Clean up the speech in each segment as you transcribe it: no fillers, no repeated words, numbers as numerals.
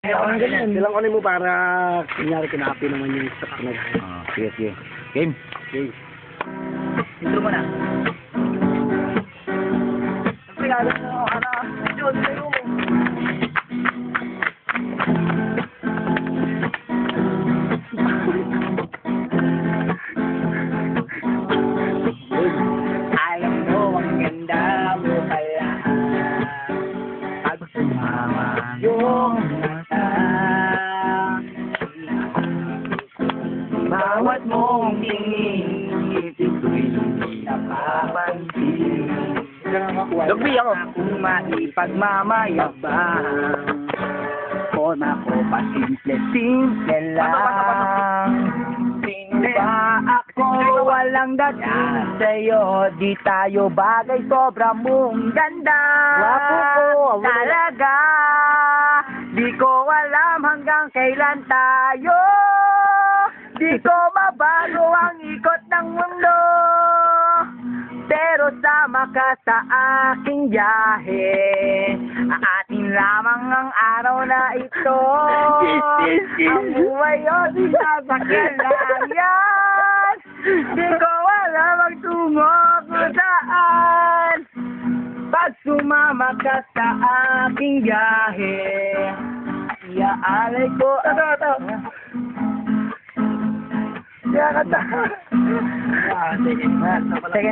Silang kunin mo para kunyari kinapi naman yung stock na. Sige, sige. Game. Okay. Intro mo na. Regalo mo, John, sa'yo mo. Alam mo, ang ganda mo pala. Pag sumama yung mata, bawat mong tingin, ito'y napapansin. Lagbi ako. Kung maipagmamayabang, forma ko pa simple lang. Sino ba ako? Walang dating sa'yo. Di tayo bagay, sobra mong ganda. Wapo ko. Talaga. Di ko alam hanggang kailan tayo. Di ko mabago ang ikot ng mundo. Pero sama ka sa aking biyahe. Atin lamang ang araw na ito. Ang buhay o di sasakyan lang yan. Di ko alam ang tungo kung saan. Pag sumama ka sa aking biyahe, iaalay ko. Ito. Kaya kanta. Sige,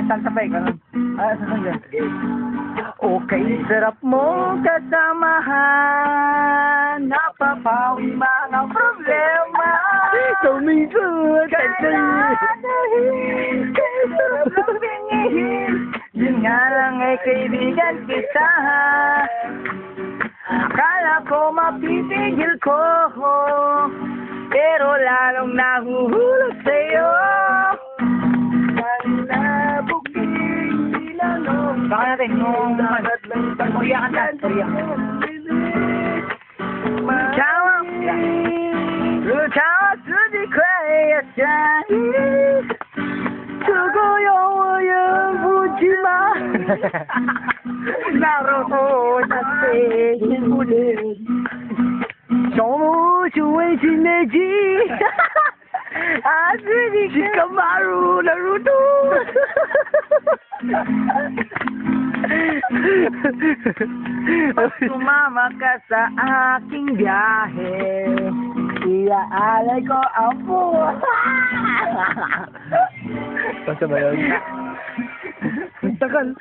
Santa Fe. Okay, sarap mo kasamahan. Napapawi mga problema. Tuminsun. Kaya sarap lang bingihin. Yun nga lang ay kaibigan kita. Akala ko mapipigil ko, pero lalong nahuhulog sa'yo. Nalabugin ilanong. Baka natin nung Korea ka na. Korea. Luchawa sudi kwaya shani. Sugo yung bujima. Naroto na tingin ulit. 小鹿就为情的鸡，啊，自己是个马路的路途。Sumama ka sa aking biyahe, iaalay ko ang buhay. Basta ba yun? Tagal.